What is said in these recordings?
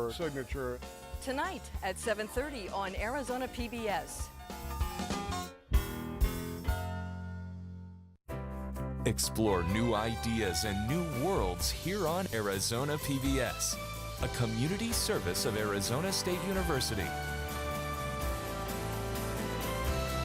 your signature. Tonight at 7:30 on Arizona PBS. Explore new ideas and new worlds here on Arizona PBS, a community service of Arizona State University.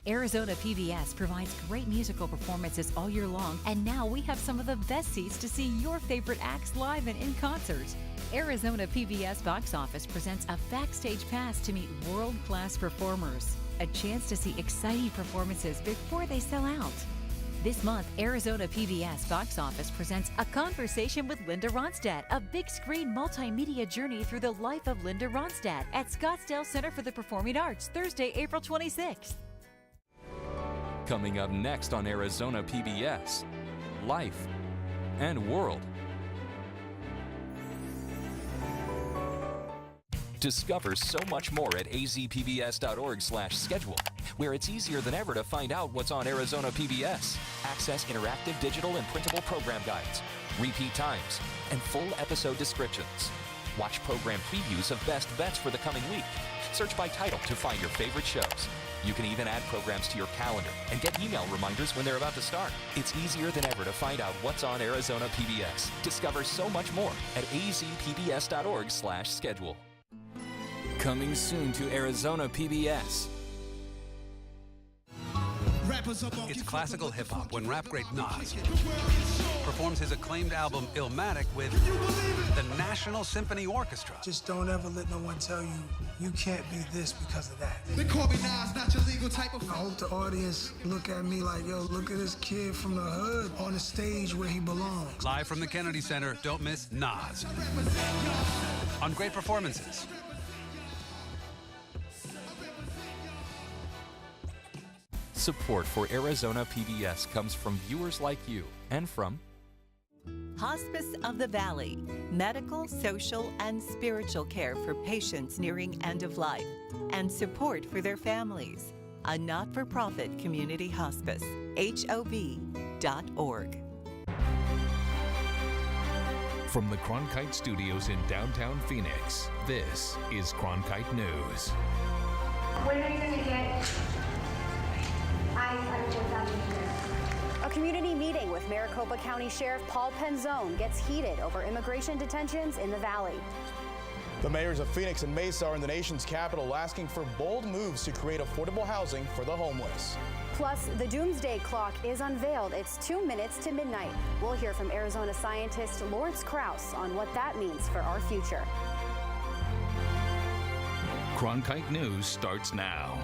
Arizona PBS provides great musical performances all year long, and now we have some of the best seats to see your favorite acts live and in concert. Arizona PBS Box Office presents a backstage pass to meet world-class performers, a chance to see exciting performances before they sell out. This month, Arizona PBS Box Office presents A Conversation with Linda Ronstadt, a big-screen multimedia journey through the life of Linda Ronstadt at Scottsdale Center for the Performing Arts, Thursday, April 26th. Coming up next on Arizona PBS, Life and World. Discover so much more at azpbs.org/schedule, where it's easier than ever to find out what's on Arizona PBS. Access interactive digital and printable program guides, repeat times, and full episode descriptions. Watch program previews of best bets for the coming week. Search by title to find your favorite shows. You can even add programs to your calendar and get email reminders when they're about to start. It's easier than ever to find out what's on Arizona PBS. Discover so much more at azpbs.org/schedule. Coming soon to Arizona PBS. It's classical hip-hop when rap great Nas performs his acclaimed album Illmatic with the National Symphony Orchestra. Just don't ever let no one tell you you can't be this because of that. They call me Nas, not your legal type of. I hope the audience look at me like, yo, look at this kid from the hood on the stage where he belongs. Live from the Kennedy Center, don't miss Nas on Great Performances. Support for Arizona PBS comes from viewers like you and from Hospice of the Valley, medical, social, and spiritual care for patients nearing end of life, and support for their families. A not-for-profit community hospice, HOV.org. From the Cronkite Studios in downtown Phoenix, this is Cronkite News. When are you going to get A community meeting with Maricopa County Sheriff Paul Penzone gets heated over immigration detentions in the valley. The mayors of Phoenix and Mesa are in the nation's capital asking for bold moves to create affordable housing for the homeless. Plus, the doomsday clock is unveiled. It's 2 minutes to midnight. We'll hear from Arizona scientist Lawrence Krauss on what that means for our future. Cronkite News starts now.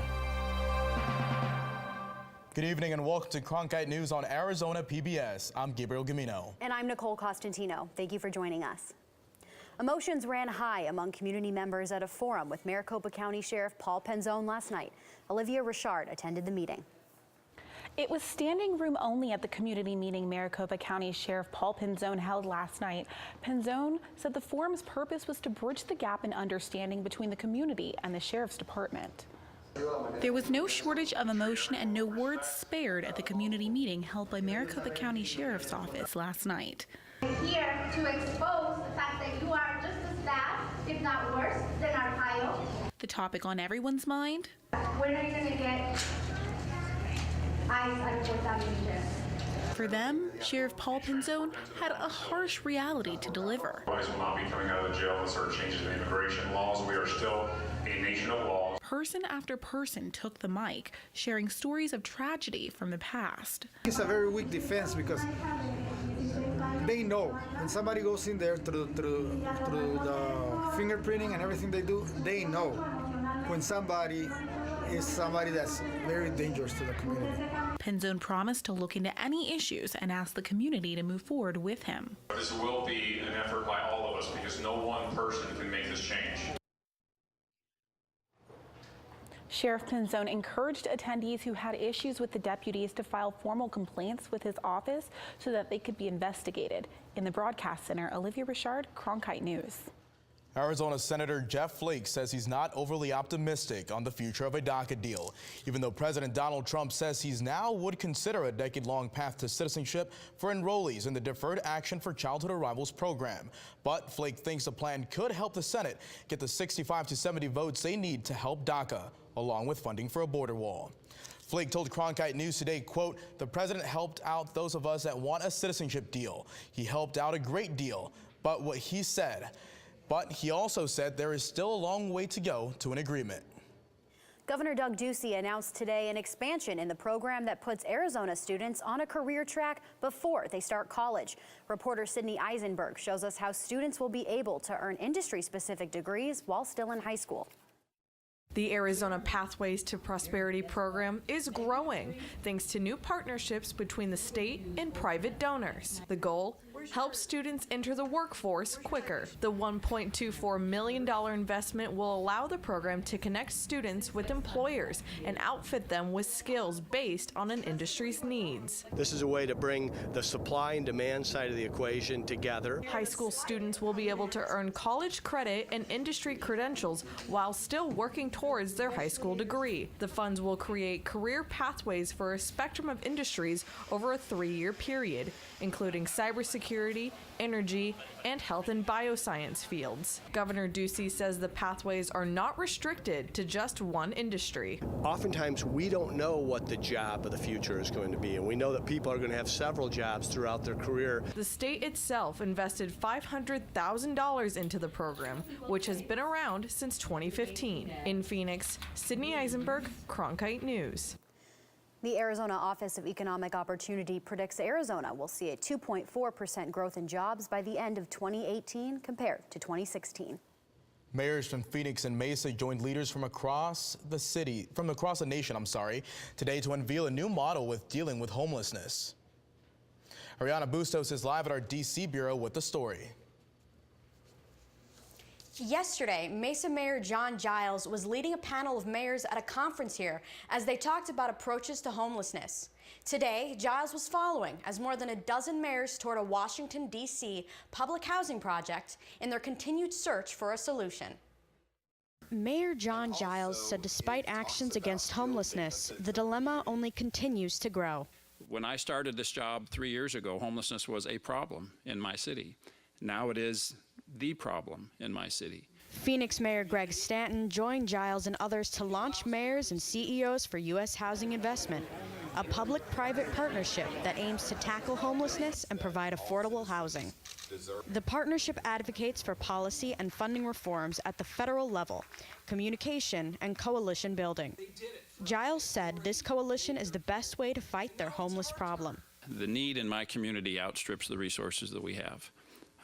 Good evening and welcome to Cronkite News on Arizona PBS. I'm Gabriel Gamino. And I'm Nicole Costantino. Thank you for joining us. Emotions ran high among community members at a forum with Maricopa County Sheriff Paul Penzone last night. Olivia Richard attended the meeting. It was standing room only at the community meeting Maricopa County Sheriff Paul Penzone held last night. Penzone said the forum's purpose was to bridge the gap in understanding between the community and the Sheriff's Department. There was no shortage of emotion and no words spared at the community meeting held by Maricopa County Sheriff's Office last night. We're here to expose the fact that you are just as bad, if not worse, than our pile. The topic on everyone's mind? When are you going to get eyes on Fourth Avenue Sheriff? For them, Sheriff Paul Penzone had a harsh reality to deliver. Boys will not be coming out of the jail with certain changes in immigration laws. We are still a nation of laws. Person after person took the mic, sharing stories of tragedy from the past. It's a very weak defense because they know when somebody goes in there through the fingerprinting and everything they do, they know when somebody is somebody that's very dangerous to the community. Penzone promised to look into any issues and asked the community to move forward with him. This will be an effort by all of us because no one person can make this change. Sheriff Penzone encouraged attendees who had issues with the deputies to file formal complaints with his office so that they could be investigated. In the broadcast center, Olivia Richard, Cronkite News. Arizona Senator Jeff Flake says he's not overly optimistic on the future of a DACA deal, even though President Donald Trump says he's now would consider a decade-long path to citizenship for enrollees in the Deferred Action for Childhood Arrivals program. But Flake thinks the plan could help the Senate get the 65 to 70 votes they need to help DACA, along with funding for a border wall. Flake told Cronkite News today, quote, "The president helped out those of us that want a citizenship deal. He helped out a great deal." But he also said there is still a long way to go to an agreement. Governor Doug Ducey announced today an expansion in the program that puts Arizona students on a career track before they start college. Reporter Sydney Eisenberg shows us how students will be able to earn industry-specific degrees while still in high school. The Arizona Pathways to Prosperity program is growing thanks to new partnerships between the state and private donors. The goal? Help students enter the workforce quicker. The $1.24 million investment will allow the program to connect students with employers and outfit them with skills based on an industry's needs. This is a way to bring the supply and demand side of the equation together. High school students will be able to earn college credit and industry credentials while still working towards their high school degree. The funds will create career pathways for a spectrum of industries over a 3-year period, including cybersecurity, energy, and health and bioscience fields. Governor Ducey says the pathways are not restricted to just one industry. Oftentimes, we don't know what the job of the future is going to be, and we know that people are going to have several jobs throughout their career. The state itself invested $500,000 into the program, which has been around since 2015. In Phoenix, Sydney Eisenberg, Cronkite News. The Arizona Office of Economic Opportunity predicts Arizona will see a 2.4% growth in jobs by the end of 2018 compared to 2016. Mayors from Phoenix and Mesa joined leaders from across the nation, today to unveil a new model with dealing with homelessness. Ariana Bustos is live at our D.C. bureau with the story. Yesterday, Mesa Mayor John Giles was leading a panel of mayors at a conference here as they talked about approaches to homelessness. Today, Giles was following as more than a dozen mayors toured a Washington, D.C. public housing project in their continued search for a solution. Mayor John Giles said despite actions against homelessness, the dilemma only continues to grow. When I started this job 3 years ago, homelessness was a problem in my city. Now it is the problem in my city. Phoenix Mayor Greg Stanton joined Giles and others to launch Mayors and CEOs for U.S. Housing Investment, a public-private partnership that aims to tackle homelessness and provide affordable housing. The partnership advocates for policy and funding reforms at the federal level, communication, and coalition building. Giles said this coalition is the best way to fight their homeless problem. The need in my community outstrips the resources that we have.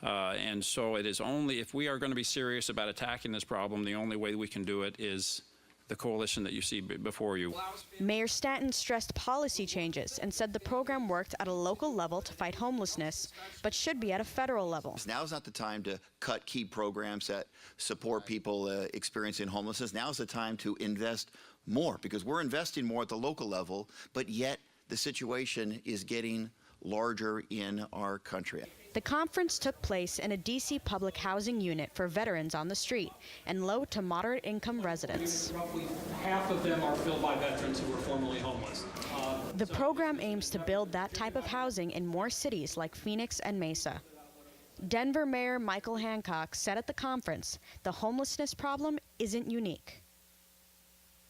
And so it is only, if we are going to be serious about attacking this problem, the only way we can do it is the coalition that you see before you. Mayor Stanton stressed policy changes and said the program worked at a local level to fight homelessness, but should be at a federal level. Now is not the time to cut key programs that support people experiencing homelessness. Now is the time to invest more, because we're investing more at the local level, but yet the situation is getting larger in our country. The conference took place in a D.C. public housing unit for veterans on the street and low to moderate income residents. Roughly half of them are filled by veterans who were formerly homeless. The program aims to build that type of housing in more cities like Phoenix and Mesa. Denver Mayor Michael Hancock said at the conference, the homelessness problem isn't unique.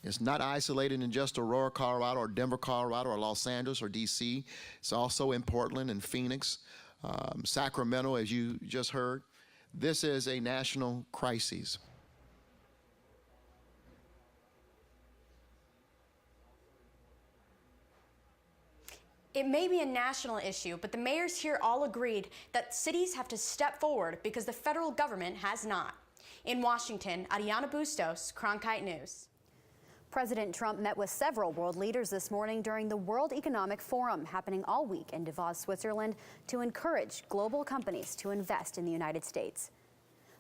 It's not isolated in just Aurora, Colorado, or Denver, Colorado, or Los Angeles, or D.C. It's also in Portland and Phoenix, Sacramento, as you just heard. This is a national crisis. It may be a national issue, but the mayors here all agreed that cities have to step forward because the federal government has not. In Washington, Ariana Bustos, Cronkite News. President Trump met with several world leaders this morning during the World Economic Forum happening all week in Davos, Switzerland, to encourage global companies to invest in the United States.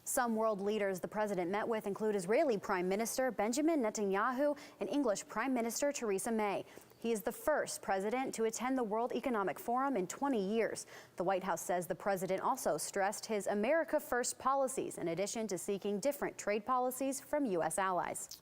Some world leaders the president met with include Israeli Prime Minister Benjamin Netanyahu and English Prime Minister Theresa May. He is the first president to attend the World Economic Forum in 20 years. The White House says the president also stressed his America First policies, in addition to seeking different trade policies from U.S. allies.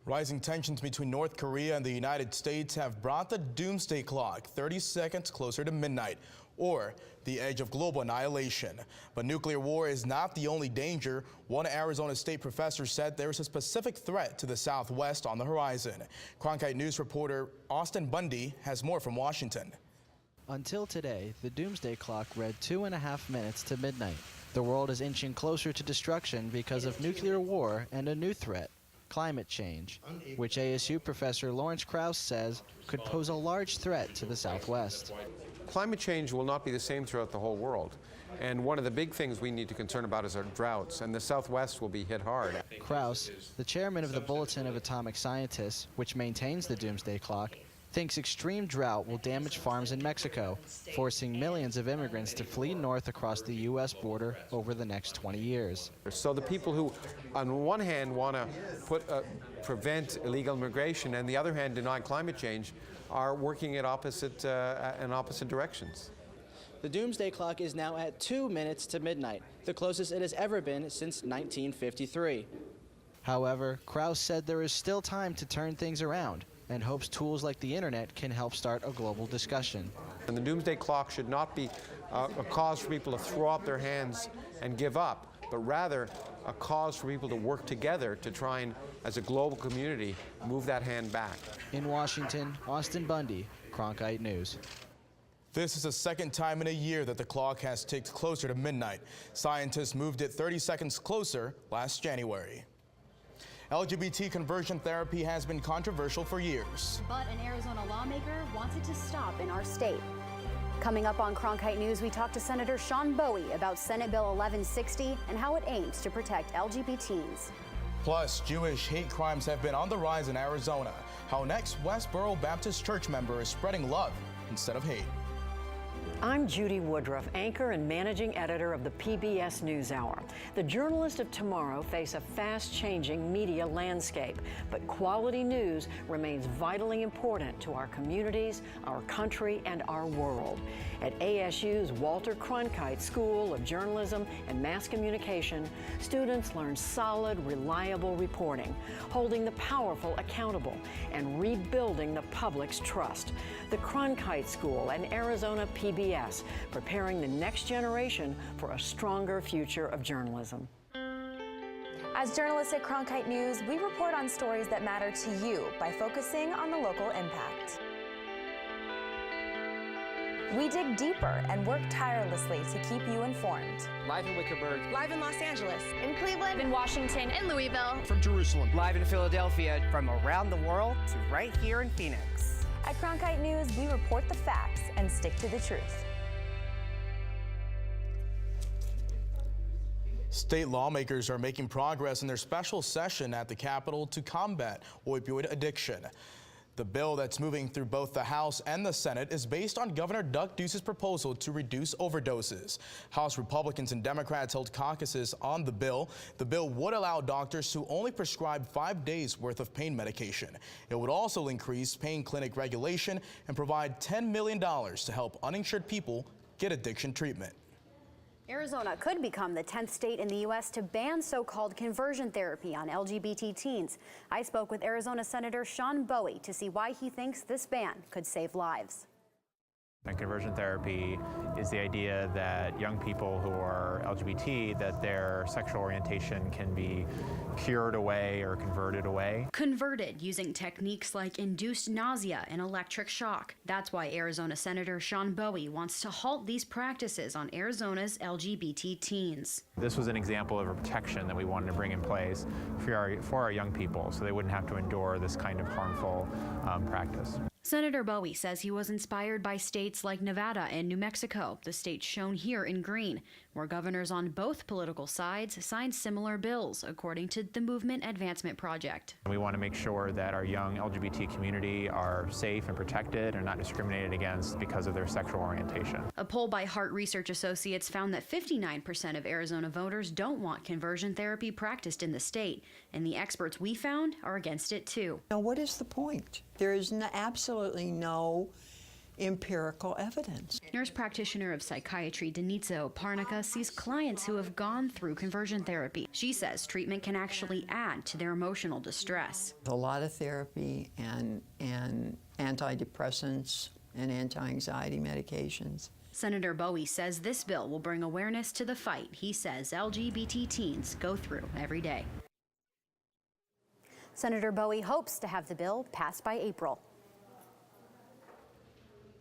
Rising tensions between North Korea and the United States have brought the doomsday clock 30 seconds closer to midnight, or the edge of global annihilation. But nuclear war is not the only danger. One Arizona State professor said there is a specific threat to the Southwest on the horizon. Cronkite News reporter Austin Bundy has more from Washington. Until today, the doomsday clock read 2.5 minutes to midnight. The world is inching closer to destruction because of nuclear war and a new threat: climate change, which ASU professor Lawrence Krauss says could pose a large threat to the Southwest. Climate change will not be the same throughout the whole world. And one of the big things we need to concern about is our droughts, and the Southwest will be hit hard. Krauss, the chairman of the Bulletin of Atomic Scientists, which maintains the doomsday clock, thinks extreme drought will damage farms in Mexico, forcing millions of immigrants to flee north across the U.S. border over the next 20 years. So the people who, on one hand, want to prevent illegal immigration, and the other hand, deny climate change, are working in opposite directions. The doomsday clock is now at 2 minutes to midnight, the closest it has ever been since 1953. However, Krauss said there is still time to turn things around, and hopes tools like the internet can help start a global discussion. And the doomsday clock should not be a cause for people to throw up their hands and give up, but rather a cause for people to work together to try and, as a global community, move that hand back. In Washington, Austin Bundy, Cronkite News. This is the second time in a year that the clock has ticked closer to midnight. Scientists moved it 30 seconds closer last January. LGBT conversion therapy has been controversial for years. But an Arizona lawmaker wants it to stop in our state. Coming up on Cronkite News, we talk to Senator Sean Bowie about Senate Bill 1160 and how it aims to protect LGBTs. Plus, Jewish hate crimes have been on the rise in Arizona. How an ex-Westboro Baptist Church member is spreading love instead of hate. I'm Judy Woodruff, anchor and managing editor of the PBS NewsHour. The journalists of tomorrow face a fast-changing media landscape, but quality news remains vitally important to our communities, our country, and our world. At ASU's Walter Cronkite School of Journalism and Mass Communication, students learn solid, reliable reporting, holding the powerful accountable, and rebuilding the public's trust. The Cronkite School and Arizona PBS, preparing the next generation for a stronger future of journalism. As journalists at Cronkite News, we report on stories that matter to you by focusing on the local impact. We dig deeper and work tirelessly to keep you informed. Live in Wickerburg. Live in Los Angeles. In Cleveland. In Washington. In Louisville. From Jerusalem. Live in Philadelphia. From around the world to right here in Phoenix. At Cronkite News, we report the facts and stick to the truth. State lawmakers are making progress in their special session at the Capitol to combat opioid addiction. The bill that's moving through both the House and the Senate is based on Governor Doug Ducey's proposal to reduce overdoses. House Republicans and Democrats held caucuses on the bill. The bill would allow doctors to only prescribe 5 days worth of pain medication. It would also increase pain clinic regulation and provide $10 million to help uninsured people get addiction treatment. Arizona could become the 10th state in the U.S. to ban so-called conversion therapy on LGBT teens. I spoke with Arizona Senator Sean Bowie to see why he thinks this ban could save lives. And conversion therapy is the idea that young people who are LGBT, that their sexual orientation can be cured away or converted away. Converted using techniques like induced nausea and electric shock. That's why Arizona Senator Sean Bowie wants to halt these practices on Arizona's LGBT teens. This was an example of a protection that we wanted to bring in place for our young people so they wouldn't have to endure this kind of harmful practice. Senator Bowie says he was inspired by states like Nevada and New Mexico, the states shown here in green, where governors on both political sides signed similar bills, according to the Movement Advancement Project. We want to make sure that our young LGBT community are safe and protected and not discriminated against because of their sexual orientation. A poll by Hart Research Associates found that 59% of Arizona voters don't want conversion therapy practiced in the state, and the experts we found are against it too. Now, what is the point? There is absolutely no empirical evidence. Nurse practitioner of psychiatry Denitsa Oparnica sees clients who have gone through conversion therapy. She says treatment can actually add to their emotional distress. A lot of therapy and antidepressants and anti-anxiety medications. Senator Bowie says this bill will bring awareness to the fight he says LGBT teens go through every day. Senator Bowie hopes to have the bill passed by April.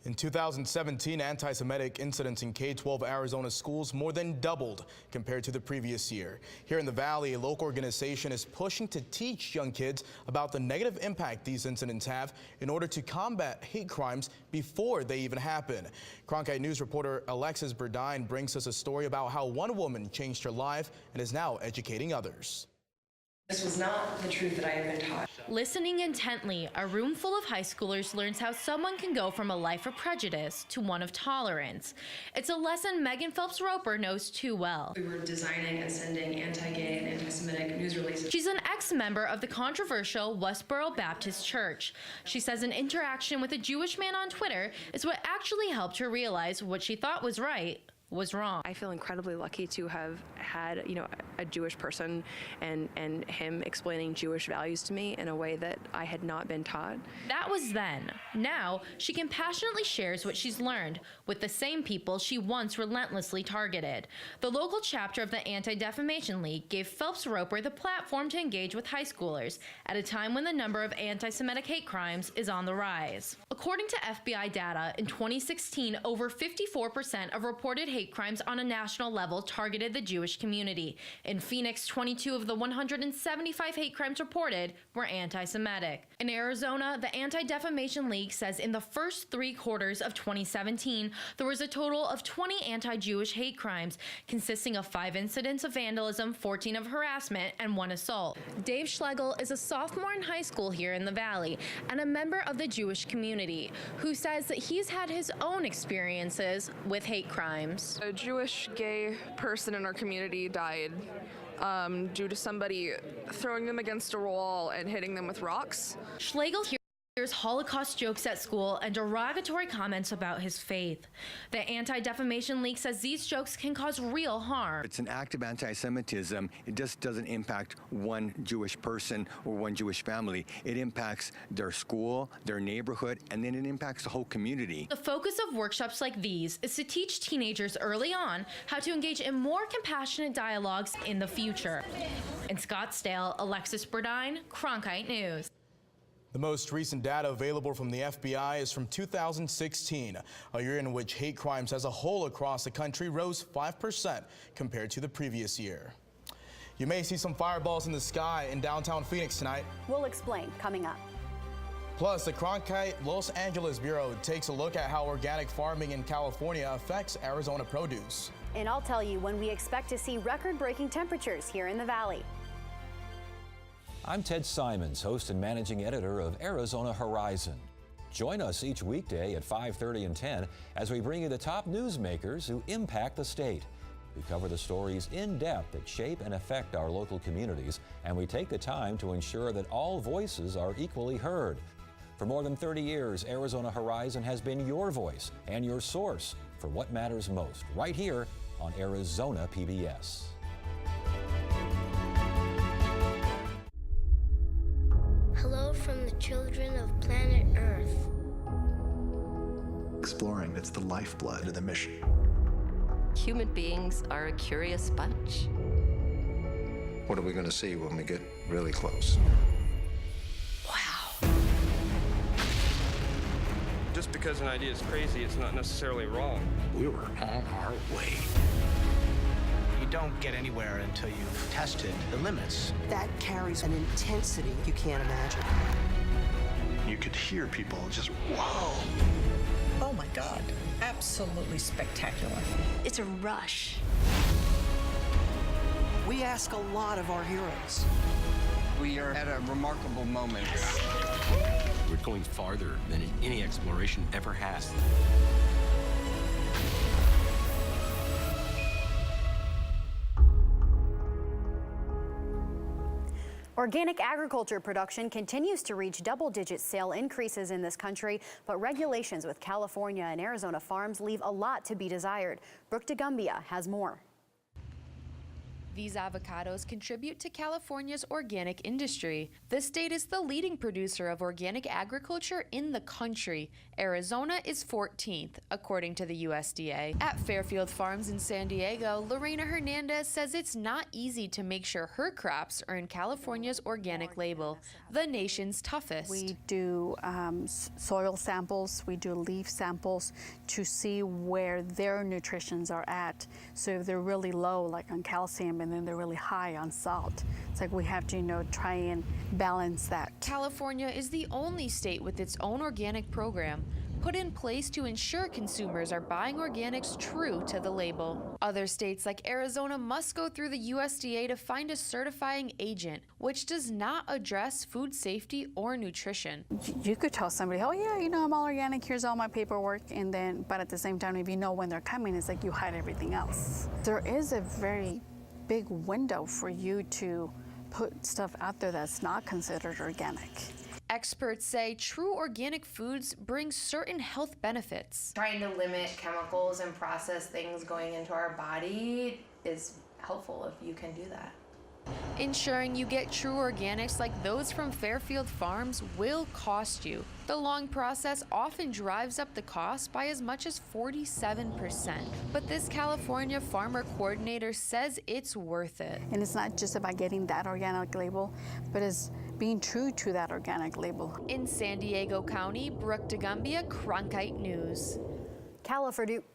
In 2017, anti-Semitic incidents in K-12 Arizona schools more than doubled compared to the previous year. Here in the Valley, a local organization is pushing to teach young kids about the negative impact these incidents have in order to combat hate crimes before they even happen. Cronkite News reporter Alexis Burdine brings us a story about how one woman changed her life and is now educating others. This was not the truth that I had been taught. Listening intently, a room full of high schoolers learns how someone can go from a life of prejudice to one of tolerance. It's a lesson Megan Phelps Roper knows too well. We were designing and sending anti-gay and anti-Semitic news releases. She's an ex-member of the controversial Westboro Baptist Church. She says an interaction with a Jewish man on Twitter is what actually helped her realize what she thought was right was wrong. I feel incredibly lucky to have had, a Jewish person and him explaining Jewish values to me in a way that I had not been taught. That was then. Now, she compassionately shares what she's learned with the same people she once relentlessly targeted. The local chapter of the Anti-Defamation League gave Phelps Roper the platform to engage with high schoolers at a time when the number of anti-Semitic hate crimes is on the rise. According to FBI data, in 2016, over 54% of reported hate crimes on a national level targeted the Jewish community. In Phoenix, 22 of the 175 hate crimes reported were anti-Semitic. In Arizona, the Anti-Defamation League says in the first 3 quarters of 2017, there was a total of 20 anti-Jewish hate crimes, consisting of 5 incidents of vandalism, 14 of harassment, and 1 assault. Dave Schlegel is a sophomore in high school here in the Valley and a member of the Jewish community, who says that he's had his own experiences with hate crimes. A Jewish gay person in our community died due to somebody throwing them against a wall and hitting them with rocks. Schlegel hears Holocaust jokes at school and derogatory comments about his faith. The Anti-Defamation League says these jokes can cause real harm. It's an act of anti-Semitism. It just doesn't impact one Jewish person or one Jewish family. It impacts their school, their neighborhood, and then it impacts the whole community. The focus of workshops like these is to teach teenagers early on how to engage in more compassionate dialogues in the future. In Scottsdale, Alexis Burdine, Cronkite News. The most recent data available from the FBI is from 2016, a year in which hate crimes as a whole across the country rose 5% compared to the previous year. You may see some fireballs in the sky in downtown Phoenix tonight. We'll explain coming up. Plus, the Cronkite Los Angeles Bureau takes a look at how organic farming in California affects Arizona produce. And I'll tell you when we expect to see record-breaking temperatures here in the Valley. I'm Ted Simons, host and managing editor of Arizona Horizon. Join us each weekday at 5:30 and 10 as we bring you the top newsmakers who impact the state. We cover the stories in depth that shape and affect our local communities, and we take the time to ensure that all voices are equally heard. For more than 30 years, Arizona Horizon has been your voice and your source for what matters most, right here on Arizona PBS. Hello from the children of planet Earth. Exploring, it's the lifeblood of the mission. Human beings are a curious bunch. What are we going to see when we get really close? Wow. Just because an idea is crazy, it's not necessarily wrong. We were on our way. You don't get anywhere until you've tested the limits. That carries an intensity you can't imagine. You could hear people just, whoa. Oh my God, absolutely spectacular. It's a rush. We ask a lot of our heroes. We are at a remarkable moment. We're going farther than any exploration ever has. Organic agriculture production continues to reach double-digit sale increases in this country, but regulations with California and Arizona farms leave a lot to be desired. Brooke DeGumbia has more. These avocados contribute to California's organic industry. The state is the leading producer of organic agriculture in the country. Arizona is 14th, according to the USDA. At Fairfield Farms in San Diego, Lorena Hernandez says it's not easy to make sure her crops earn California's organic label, the nation's toughest. We do soil samples, we do leaf samples to see where their nutritions are at. So if they're really low, like on calcium, and then they're really high on salt. It's like we have to, try and balance that. California is the only state with its own organic program, put in place to ensure consumers are buying organics true to the label. Other states like Arizona must go through the USDA to find a certifying agent, which does not address food safety or nutrition. You could tell somebody, oh yeah, I'm all organic, here's all my paperwork, but at the same time, if you know when they're coming, it's like you hide everything else. There is a very big window for you to put stuff out there that's not considered organic. Experts say true organic foods bring certain health benefits. Trying to limit chemicals and process things going into our body is helpful if you can do that. Ensuring you get true organics like those from Fairfield Farms will cost you. The long process often drives up the cost by as much as 47%. But this California farmer coordinator says it's worth it. And it's not just about getting that organic label, but it's being true to that organic label. In San Diego County, Brooke DeGumbia, Cronkite News.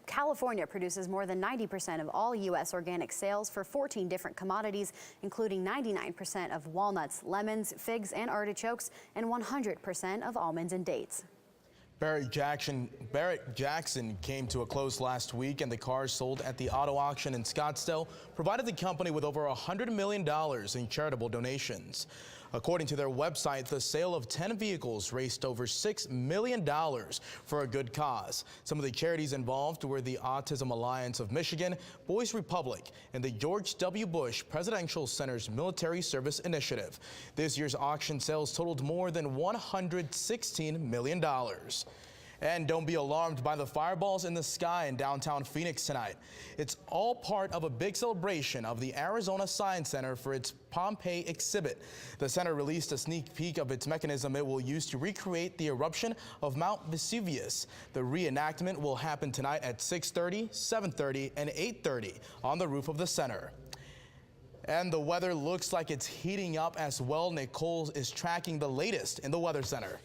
California produces more than 90% of all U.S. organic sales for 14 different commodities, including 99% of walnuts, lemons, figs, and artichokes, and 100% of almonds and dates. Barrett Jackson came to a close last week, and the cars sold at the auto auction in Scottsdale provided the company with over $100 million in charitable donations. According to their website, the sale of 10 vehicles raised over $6 million for a good cause. Some of the charities involved were the Autism Alliance of Michigan, Boys Republic, and the George W. Bush Presidential Center's Military Service Initiative. This year's auction sales totaled more than $116 million. And don't be alarmed by the fireballs in the sky in downtown Phoenix tonight. It's all part of a big celebration of the Arizona Science Center for its Pompeii exhibit. The center released a sneak peek of its mechanism it will use to recreate the eruption of Mount Vesuvius. The reenactment will happen tonight at 6:30, 7:30, and 8:30 on the roof of the center. And the weather looks like it's heating up as well. Nicole is tracking the latest in the Weather Center.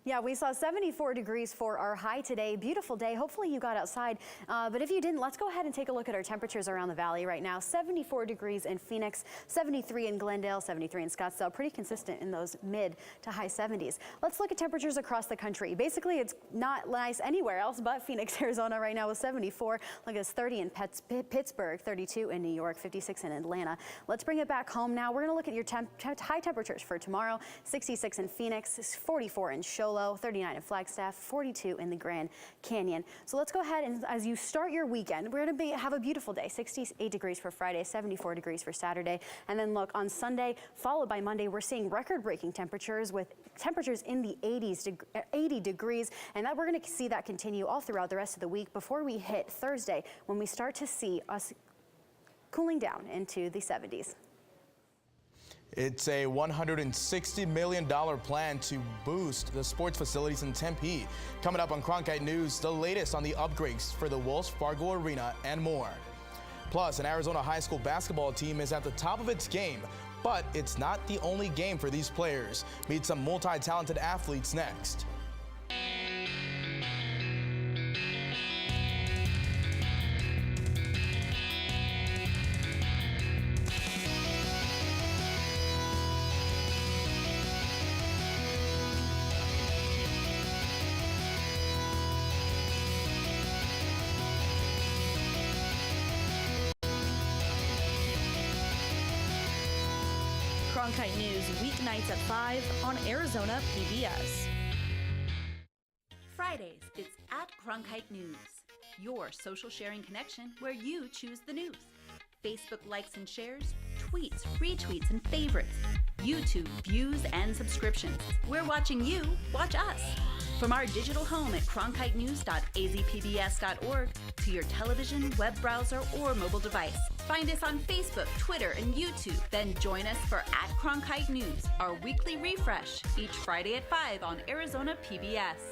Yeah, we saw 74 degrees for our high today. Beautiful day. Hopefully you got outside. But if you didn't, let's go ahead and take a look at our temperatures around the valley right now. 74 degrees in Phoenix, 73 in Glendale, 73 in Scottsdale. Pretty consistent in those mid to high 70s. Let's look at temperatures across the country. Basically, it's not nice anywhere else but Phoenix, Arizona right now with 74. Look, it's 30 in Pittsburgh, 32 in New York, 56 in Atlanta. Let's bring it back home now. We're going to look at your high temperatures for tomorrow. 66 in Phoenix, 44 in Show, 39 in Flagstaff, 42 in the Grand Canyon. So let's go ahead and as you start your weekend, we're going to have a beautiful day. 68 degrees for Friday, 74 degrees for Saturday. And then look, on Sunday, followed by Monday, we're seeing record-breaking temperatures with temperatures in the 80 degrees. And that we're going to see that continue all throughout the rest of the week before we hit Thursday when we start to see us cooling down into the 70s. It's a $160 million plan to boost the sports facilities in Tempe. Coming up on Cronkite News, the latest on the upgrades for the Wells Fargo Arena and more. Plus, an Arizona high school basketball team is at the top of its game, but it's not the only game for these players. Meet some multi-talented athletes next. Cronkite News weeknights at 5 on Arizona PBS. Fridays, it's at Cronkite News, your social sharing connection where you choose the news. Facebook likes and shares, tweets, retweets, and favorites, YouTube views and subscriptions. We're watching you watch us. From our digital home at cronkitenews.azpbs.org to your television, web browser, or mobile device. Find us on Facebook, Twitter, and YouTube. Then join us for @Cronkite News, our weekly refresh, each Friday at 5 on Arizona PBS.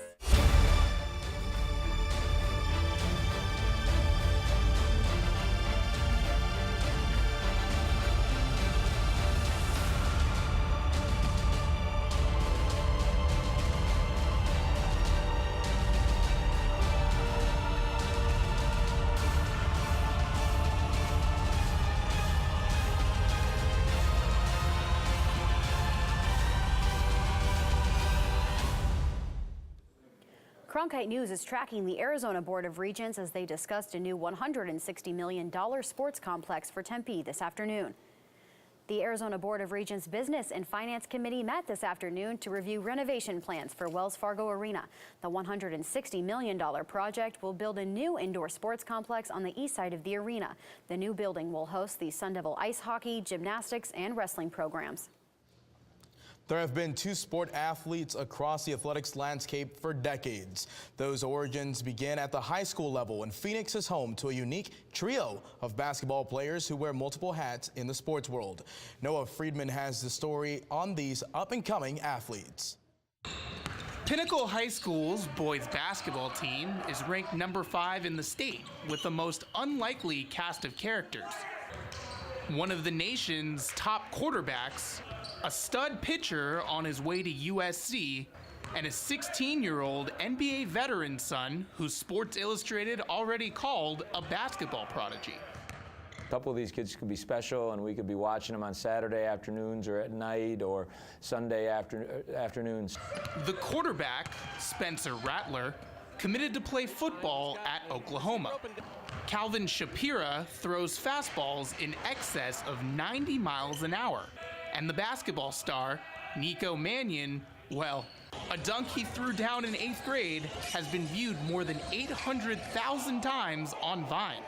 Cronkite News is tracking the Arizona Board of Regents as they discussed a new $160 million sports complex for Tempe this afternoon. The Arizona Board of Regents Business and Finance Committee met this afternoon to review renovation plans for Wells Fargo Arena. The $160 million project will build a new indoor sports complex on the east side of the arena. The new building will host the Sun Devil ice hockey, gymnastics, and wrestling programs. There have been two sport athletes across the athletics landscape for decades. Those origins began at the high school level, and Phoenix is home to a unique trio of basketball players who wear multiple hats in the sports world. Noah Friedman has the story on these up-and-coming athletes. Pinnacle High School's boys basketball team is ranked number 5 in the state with the most unlikely cast of characters. One of the nation's top quarterbacks, a stud pitcher on his way to USC, and a 16-year-old NBA veteran son who Sports Illustrated already called a basketball prodigy. A couple of these kids could be special, and we could be watching them on Saturday afternoons or at night or Sunday afternoons. The quarterback, Spencer Rattler, committed to play football at Oklahoma. Calvin Shapira throws fastballs in excess of 90 miles an hour. And the basketball star, Nico Mannion, well, a dunk he threw down in 8th grade has been viewed more than 800,000 times on Vine.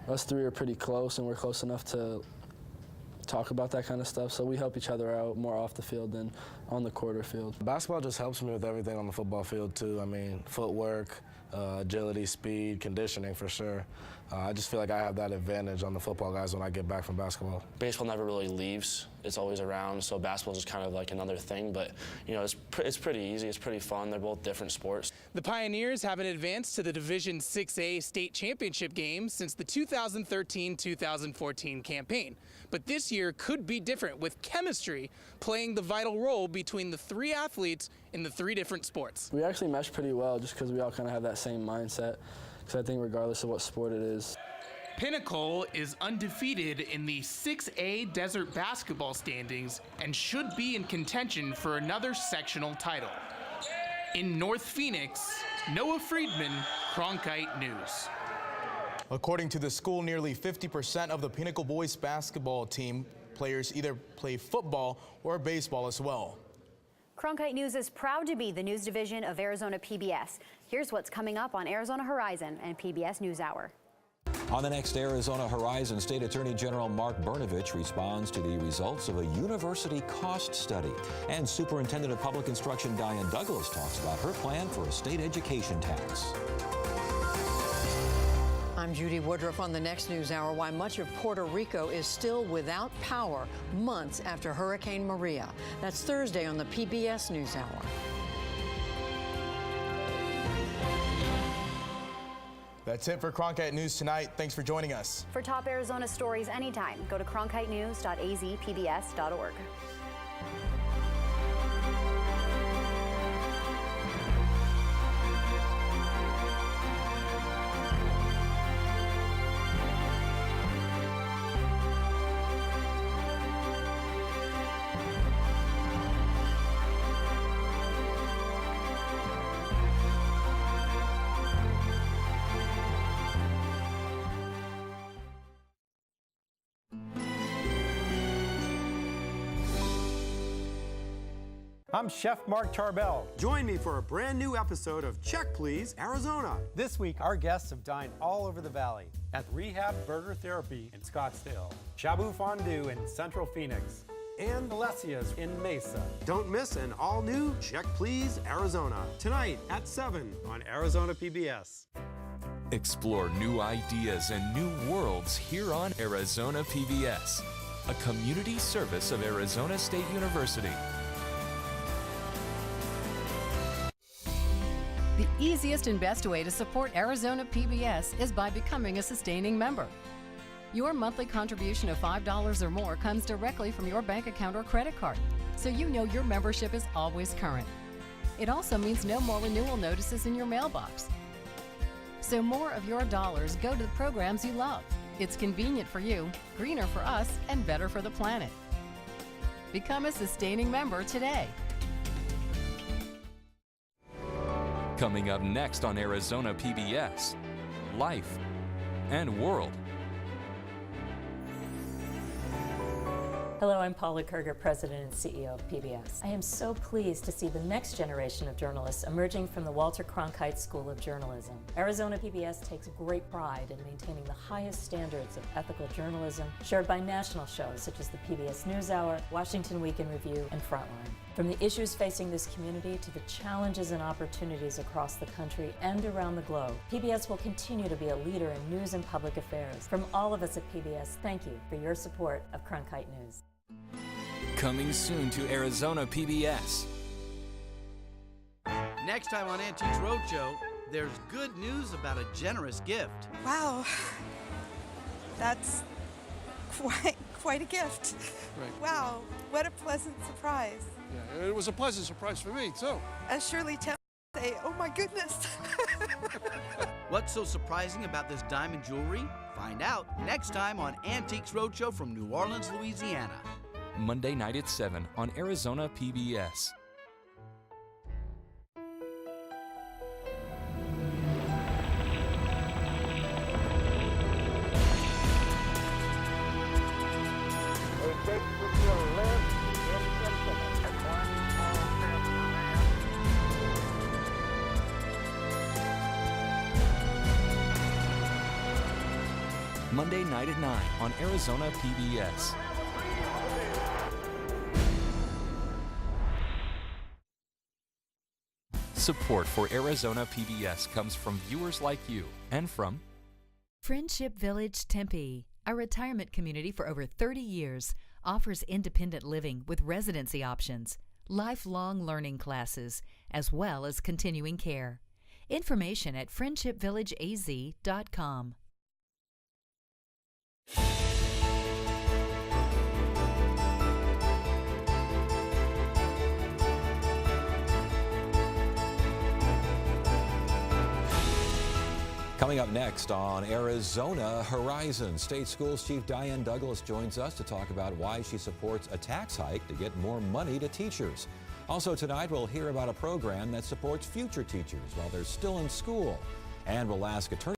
Us three are pretty close, and we're close enough to talk about that kind of stuff, so we help each other out more off the field than on the court or field. Basketball just helps me with everything on the football field, too. I mean, footwork, agility, speed, conditioning for sure. I just feel like I have that advantage on the football guys when I get back from basketball. Baseball never really leaves. It's always around, so basketball is just kind of like another thing, but you know, it's pretty easy, it's pretty fun. They're both different sports. The Pioneers haven't advanced to the Division 6A state championship game since the 2013-2014 campaign. But this year could be different, with chemistry playing the vital role between the three athletes in the three different sports. We actually mesh pretty well just because we all kind of have that same mindset, because I think regardless of what sport it is. Pinnacle is undefeated in the 6A desert basketball standings and should be in contention for another sectional title. In North Phoenix, Noah Friedman, Cronkite News. According to the school, nearly 50% of the Pinnacle boys basketball team players either play football or baseball as well. Cronkite News is proud to be the news division of Arizona PBS. Here's what's coming up on Arizona Horizon and PBS NewsHour. On the next Arizona Horizon, State Attorney General Mark Brnovich responds to the results of a university cost study. And Superintendent of Public Instruction Diane Douglas talks about her plan for a state education tax. I'm Judy Woodruff on the next NewsHour. Why much of Puerto Rico is still without power months after Hurricane Maria. That's Thursday on the PBS NewsHour. That's it for Cronkite News tonight. Thanks for joining us. For top Arizona stories anytime, go to cronkitenews.azpbs.org. I'm Chef Mark Charbel. Join me for a brand new episode of Check Please, Arizona. This week, our guests have dined all over the valley. at Rehab Burger Therapy in Scottsdale, Shabu Fondue in Central Phoenix, and Alessia's in Mesa. Don't miss an all-new Check Please Arizona tonight at 7 on Arizona PBS. Explore new ideas and new worlds here on Arizona PBS, a community service of Arizona State University. The easiest and best way to support Arizona PBS is by becoming a sustaining member. Your monthly contribution of $5 or more comes directly from your bank account or credit card, so you know your membership is always current. It also means no more renewal notices in your mailbox. So more of your dollars go to the programs you love. It's convenient for you, greener for us, and better for the planet. Become a sustaining member today. Coming up next on Arizona PBS, Life and World. Hello, I'm Paula Kerger, President and CEO of PBS. I am so pleased to see the next generation of journalists emerging from the Walter Cronkite School of Journalism. Arizona PBS takes great pride in maintaining the highest standards of ethical journalism shared by national shows such as the PBS NewsHour, Washington Week in Review, and Frontline. From the issues facing this community to the challenges and opportunities across the country and around the globe, PBS will continue to be a leader in news and public affairs. From all of us at PBS, thank you for your support of Cronkite News. Coming soon to Arizona PBS. Next time on Antiques Roadshow, there's good news about a generous gift. Wow, that's quite a gift. Right. Wow, what a pleasant surprise. Yeah, it was a pleasant surprise for me, too. As Shirley Temple would say, oh my goodness. What's so surprising about this diamond jewelry? Find out next time on Antiques Roadshow from New Orleans, Louisiana. Monday night at 7 on Arizona PBS. Monday night at 9 on Arizona PBS. Support for Arizona PBS comes from viewers like you and from Friendship Village Tempe, a retirement community for over 30 years, offers independent living with residency options, lifelong learning classes, as well as continuing care. Information at friendshipvillageaz.com. Coming up next on Arizona Horizon, State Schools Chief Diane Douglas joins us to talk about why she supports a tax hike to get more money to teachers. Also tonight, we'll hear about a program that supports future teachers while they're still in school. And we'll ask attorney